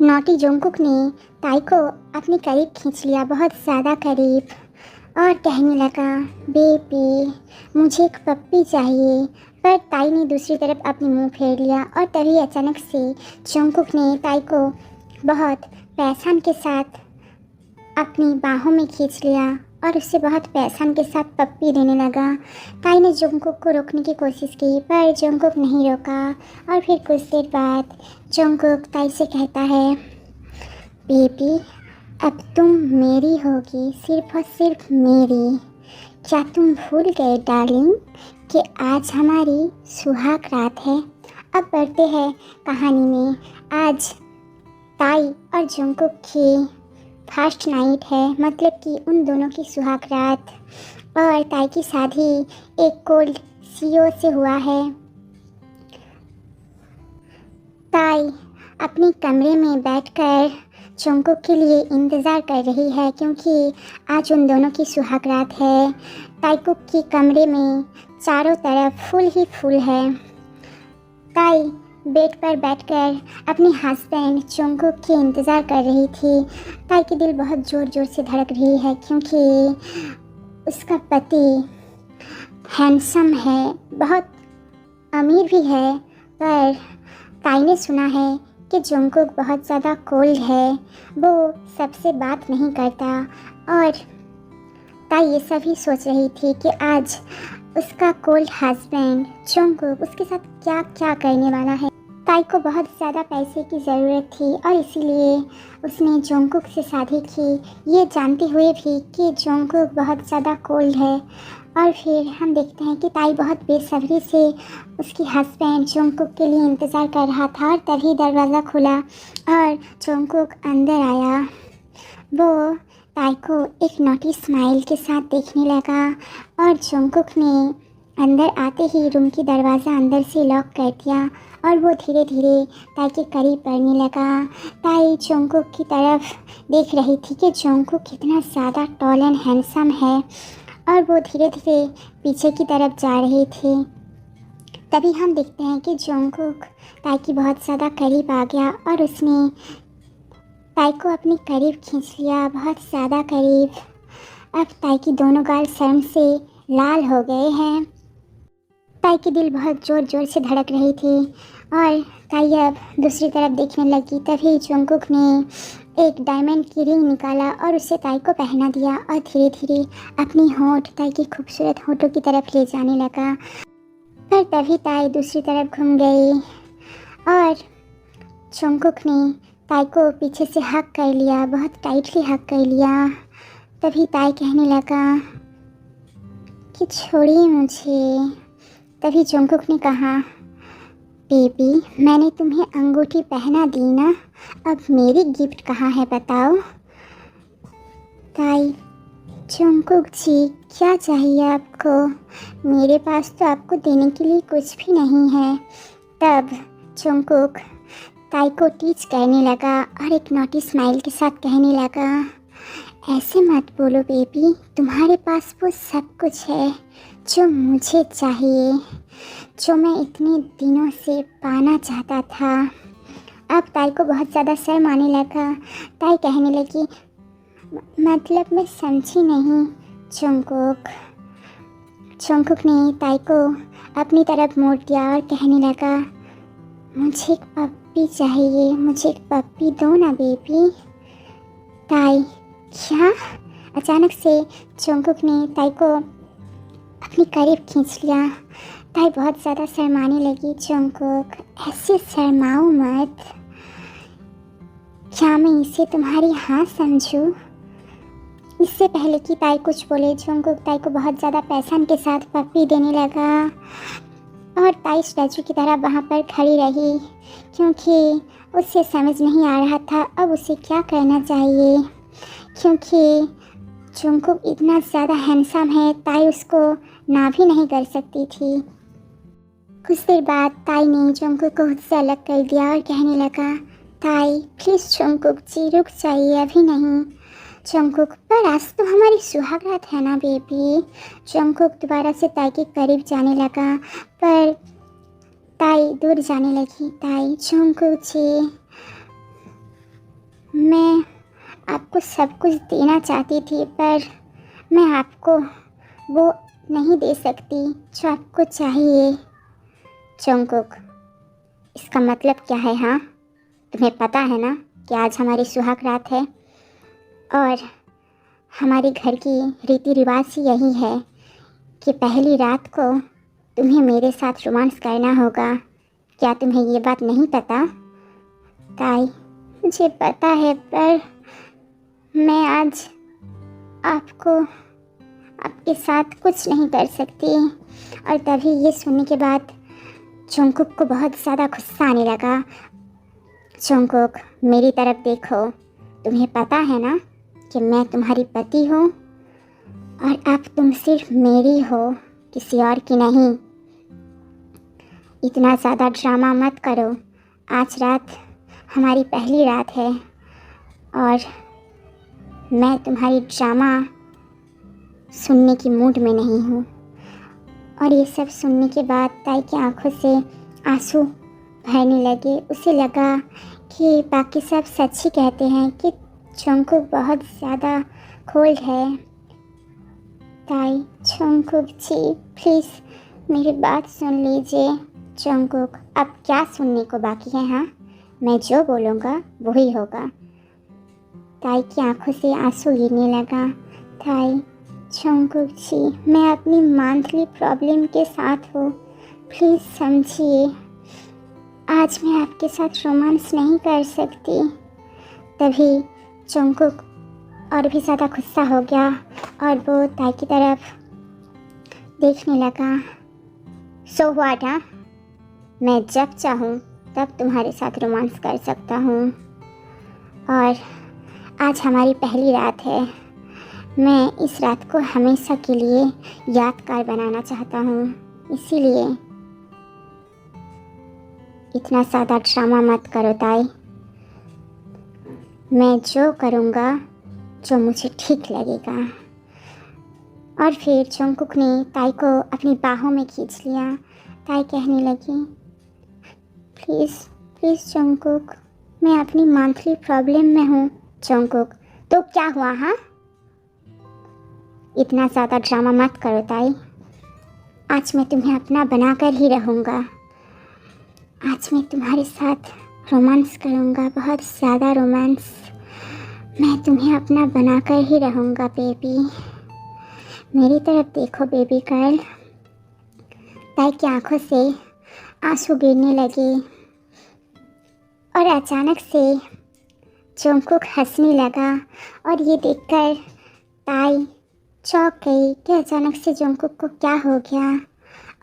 Naughty Jungkook ने ताई को अपने करीब खींच लिया, बहुत ज़्यादा करीब, और कहने लगा, बेबी मुझे एक पप्पी चाहिए। पर ताई ने दूसरी तरफ अपनी मुंह फेर लिया और तभी अचानक से जोंगकुक ने ताई को बहुत पैसान के साथ अपनी बाहों में खींच लिया और उससे बहुत पैसान के साथ पप्पी देने लगा। ताई ने जोंगकुक को रोकने की कोशिश की पर जोंगकुक नहीं रोका और फिर कुछ देर बाद जोंगकुक ताई से कहता है, बेबी अब तुम मेरी होगी, सिर्फ और सिर्फ मेरी। क्या तुम भूल गए डार्लिंग कि आज हमारी सुहाग रात है। अब बढ़ते हैं कहानी में। आज ताई और जोंगकुक की फर्स्ट नाइट है, मतलब कि उन दोनों की सुहाग रात, और ताई की शादी एक कोल्ड सीओ से हुआ है। ताई अपने कमरे में बैठकर जोंगकुक के लिए इंतज़ार कर रही है क्योंकि आज उन दोनों की सुहाग रात है। ताईकुक के कमरे में चारों तरफ फूल ही फूल है। ताई बेड पर बैठकर अपने हस्बैंड जोंगकुक की इंतज़ार कर रही थी। ताई की दिल बहुत ज़ोर ज़ोर से धड़क रही है क्योंकि उसका पति हैंडसम है, बहुत अमीर भी है, पर ताई ने सुना है कि जोंगकुक बहुत ज़्यादा कोल्ड है, वो सबसे बात नहीं करता। और ताई ये सभी सोच रही थी कि आज उसका कोल्ड हस्बैंड जोंगकुक उसके साथ क्या क्या करने वाला है। ताई को बहुत ज़्यादा पैसे की ज़रूरत थी और इसीलिए उसने जोंगकुक से शादी की, ये जानते हुए भी कि जोंगकुक बहुत ज़्यादा कोल्ड है। और फिर हम देखते हैं कि ताई बहुत बेसब्री से उसकी हस्बैंड जोंगकुक के लिए इंतज़ार कर रहा था और तभी दरवाज़ा खुला और जोंगकुक अंदर आया। वो ताई को एक नॉटी स्माइल के साथ देखने लगा और जोंगकुक ने अंदर आते ही रूम की दरवाज़ा अंदर से लॉक कर दिया और वो धीरे धीरे ताई के करीब बढ़ने लगा। ताई जोंगकुक की तरफ देख रही थी कि जोंगकुक कितना ज़्यादा टॉल एंड हैंडसम है और वो धीरे धीरे पीछे की तरफ जा रही थी। तभी हम देखते हैं कि जोंगकुक ताई की बहुत ज़्यादा करीब आ गया और उसने ताई को अपने करीब खींच लिया, बहुत ज़्यादा करीब। अब ताई की दोनों गाल शर्म से लाल हो गए हैं। ताई की दिल बहुत ज़ोर ज़ोर से धड़क रही थी और ताई अब दूसरी तरफ देखने लगी। तभी जोंगकुक ने एक डायमंड की रिंग निकाला और उसे ताई को पहना दिया और धीरे धीरे अपनी होंठ ताई की खूबसूरत होंठों की तरफ ले जाने लगा। पर तभी ताई दूसरी तरफ घूम गई और जोंगकुक ने ताई को पीछे से हक कर लिया, बहुत टाइटली हक कर लिया। तभी ताई कहने लगा कि छोड़िए मुझे। तभी जोंगकुक ने कहा, बेबी मैंने तुम्हें अंगूठी पहना दी ना, अब मेरी गिफ्ट कहाँ है बताओ। ताई, जोंगकुक जी क्या चाहिए आपको? मेरे पास तो आपको देने के लिए कुछ भी नहीं है। तब जोंगकुक ताई को टीच करने लगा और एक नॉटी स्माइल के साथ कहने लगा, ऐसे मत बोलो बेबी, तुम्हारे पास वो सब कुछ है जो मुझे चाहिए, जो मैं इतने दिनों से पाना चाहता था। अब ताई को बहुत ज़्यादा शर्म आने लगा। ताई कहने लगी, मतलब मैं समझी नहीं जोंगकुक। जोंगकुक ने ताई को अपनी तरफ मोड़ दिया और कहने लगा, मुझे एक पप्पी चाहिए, मुझे एक पप्पी दो ना बेबी। ताई, क्या? अचानक से जोंगकुक ने ताई को अपने करीब खींच लिया। ताई बहुत ज़्यादा शर्माने लगी। जोंगकुक, ऐसे शर्माओ मत, क्या मैं इसे तुम्हारी हाँ समझूं? इससे पहले कि ताई कुछ बोले, जोंगकुक ताई को बहुत ज़्यादा पैसन के साथ पप्पी देने लगा और ताई स्टैचू की तरह वहाँ पर खड़ी रही क्योंकि उसे समझ नहीं आ रहा था अब उसे क्या करना चाहिए, क्योंकि जोंगकुक इतना ज़्यादा हैंडसम है, ताई उसको ना भी नहीं कर सकती थी। कुछ देर बाद ताई ने जोंगकुक को खुद से अलग कर दिया और कहने लगा, ताई प्लीज़ जोंगकुक जी रुक जाइए, अभी नहीं। जोंगकुक, पर आज तो हमारी सुहाग रात है ना बेबी। जोंगकुक दोबारा से ताई के करीब जाने लगा पर ताई दूर जाने लगी। ताई, जोंगकुक जी मैं आपको सब कुछ देना चाहती थी, पर मैं आपको वो नहीं दे सकती जो आपको चाहिए। जंगकुक, इसका मतलब क्या है? हाँ, तुम्हें पता है ना कि आज हमारी सुहाग रात है और हमारे घर की रीति रिवाज ही यही है कि पहली रात को तुम्हें मेरे साथ रोमांस करना होगा। क्या तुम्हें ये बात नहीं पता? ताई, मुझे पता है, पर मैं आज आपको आपके साथ कुछ नहीं कर सकती। और तभी ये सुनने के बाद जंगकुक को बहुत ज़्यादा गुस्सा आने लगा। जंगकुक, मेरी तरफ देखो, तुम्हें पता है ना कि मैं तुम्हारी पति हूँ और अब तुम सिर्फ मेरी हो, किसी और की नहीं। इतना ज़्यादा ड्रामा मत करो। आज रात हमारी पहली रात है और मैं तुम्हारी ड्रामा सुनने की मूड में नहीं हूँ। और ये सब सुनने के बाद ताई की आंखों से आंसू बहने लगे। उसे लगा कि बाकी सब सच ही कहते हैं कि जंगकुक बहुत ज़्यादा कोल्ड है। ताई, जंगकुक जी प्लीज़ मेरी बात सुन लीजिए। जंगकुक, अब क्या सुनने को बाकी है? हाँ, मैं जो बोलूँगा वही होगा। ताई की आंखों से आंसू गिरने लगा। ताई, जंगकुक जी, मैं अपनी मंथली प्रॉब्लम के साथ हूँ, प्लीज़ समझिए। आज मैं आपके साथ रोमांस नहीं कर सकती। तभी जंगकुक और भी ज़्यादा गुस्सा हो गया और वो ताई की तरफ देखने लगा। So what? हाँ, मैं जब चाहूँ तब तुम्हारे साथ रोमांस कर सकता हूँ और आज हमारी पहली रात है। मैं इस रात को हमेशा के लिए यादगार बनाना चाहता हूँ, इसीलिए इतना ज़्यादा ड्रामा मत करो ताई। मैं जो करूँगा जो मुझे ठीक लगेगा। और फिर जंगकुक ने ताई को अपनी बाहों में खींच लिया। ताई कहने लगी, प्लीज़ प्लीज़ जंगकुक, मैं अपनी मंथली प्रॉब्लम में हूँ। जंगकुक, तो क्या हुआ? हाँ, इतना ज़्यादा ड्रामा मत करो ताई। आज मैं तुम्हें अपना बनाकर ही रहूँगा। आज मैं तुम्हारे साथ रोमांस करूँगा, बहुत ज़्यादा रोमांस। मैं तुम्हें अपना बनाकर ही रहूँगा बेबी। मेरी तरफ देखो बेबी गर्ल। ताई की आंखों से आंसू गिरने लगे और अचानक से जंगकुक हंसने लगा और ये देखकर ताई चौंक गई कि अचानक से जंगकुक को क्या हो गया।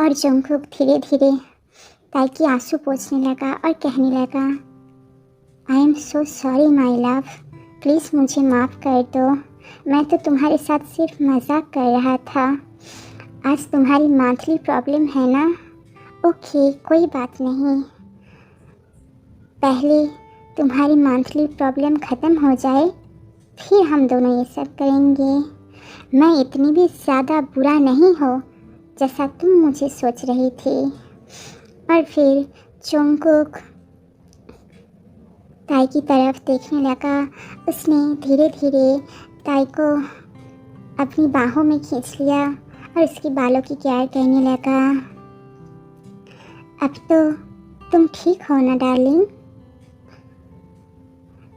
और जंगकुक धीरे धीरे ताई की आंसू पोंछने लगा और कहने लगा, I am so sorry my love, please मुझे माफ़ कर दो। मैं तो तुम्हारे साथ सिर्फ मजाक कर रहा था। आज तुम्हारी मंथली प्रॉब्लम है ना? ओके, कोई बात नहीं। पहले तुम्हारी मंथली प्रॉब्लम ख़त्म हो जाए, फिर हम दोनों ये सब करेंगे। मैं इतनी भी ज़्यादा बुरा नहीं हो जैसा तुम मुझे सोच रही थी। और फिर जंगकुक ताई की तरफ देखने लगा। उसने धीरे धीरे ताई को अपनी बाहों में खींच लिया और उसकी बालों की केयर करने लगा। अब तो तुम ठीक हो ना डार्लिंग?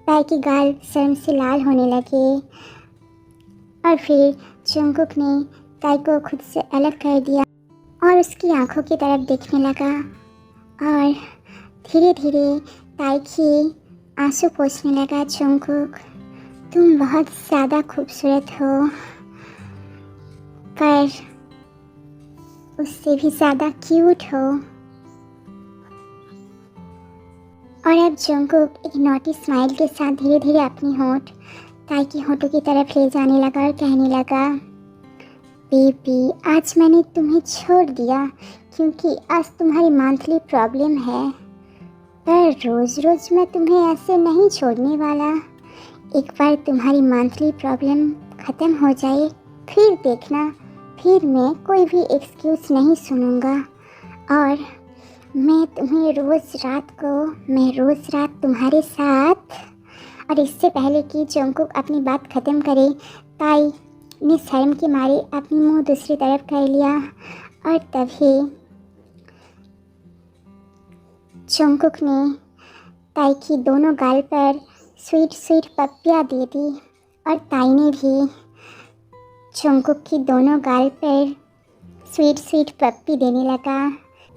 ताई की गाल शर्म से लाल होने लगे और फिर जंगकुक ने ताई को खुद से अलग कर दिया और उसकी आंखों की तरफ देखने लगा और धीरे धीरे ताई की आंसू पोंछने लगा। जंगकुक, तुम बहुत ज़्यादा खूबसूरत हो, पर उससे भी ज़्यादा क्यूट हो। और अब जंगकुक एक नॉटी स्माइल के साथ धीरे धीरे अपनी होंठ ताई की होंठों की तरफ ले जाने लगा और कहने लगा, बेबी, आज मैंने तुम्हें छोड़ दिया क्योंकि आज तुम्हारी मंथली प्रॉब्लम है, पर रोज़ रोज़ मैं तुम्हें ऐसे नहीं छोड़ने वाला। एक बार तुम्हारी मंथली प्रॉब्लम ख़त्म हो जाए, फिर देखना, फिर मैं कोई भी एक्सक्यूज़ नहीं सुनूंगा और मैं रोज़ रात तुम्हारे साथ और इससे पहले कि जंगकुक अपनी बात ख़त्म करे, ताई ने शर्म के मारे अपनी मुंह दूसरी तरफ कर लिया और तभी जंगकुक ने ताई की दोनों गाल पर स्वीट स्वीट पप्पियाँ दे दी और ताई ने भी जंगकुक की दोनों गाल पर स्वीट स्वीट पप्पी देने लगा।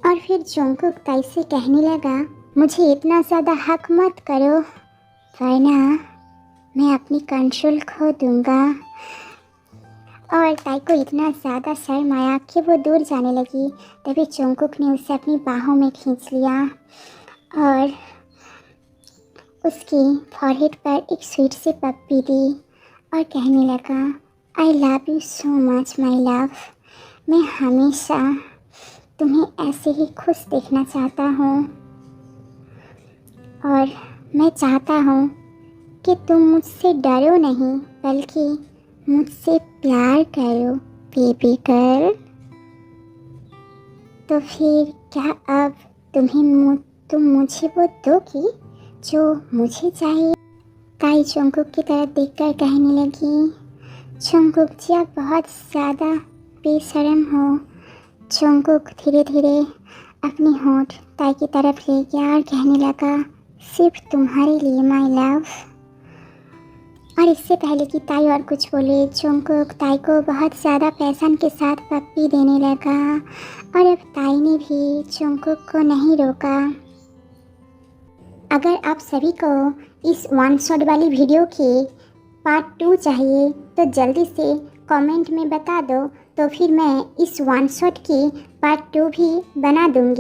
और फिर जंगकुक ताई से कहने लगा, मुझे इतना ज़्यादा हक मत करो वरना मैं अपनी कंट्रोल खो दूँगा। और ताई को इतना ज़्यादा शर्म आया कि वो दूर जाने लगी। तभी जंगकुक ने उसे अपनी बाहों में खींच लिया और उसकी फॉरहेड पर एक स्वीट सी पप्पी दी और कहने लगा, I love you so much my love. मैं हमेशा तुम्हें ऐसे ही खुश देखना चाहता हूँ और मैं चाहता हूँ कि तुम मुझसे डरो नहीं बल्कि मुझसे प्यार करो बेबी गर्ल। तो फिर क्या अब तुम मुझे वो दोगी जो मुझे चाहिए? ताई जंगकुक की तरफ देखकर कहने लगी, जंगकुक जी आप बहुत ज़्यादा बेशर्म हो। जंगकुक धीरे धीरे अपनी होंठ ताई की तरफ ले गया और कहने लगा, सिर्फ तुम्हारे लिए माय लव। और इससे पहले कि ताई और कुछ बोले, जंगकुक ताई को बहुत ज़्यादा पैशन के साथ पप्पी देने लगा और अब ताई ने भी जंगकुक को नहीं रोका। अगर आप सभी को इस वन शॉट वाली वीडियो की पार्ट 2 चाहिए तो जल्दी से कमेंट में बता दो, तो फिर मैं इस वन शॉट की पार्ट 2 भी बना दूँगी।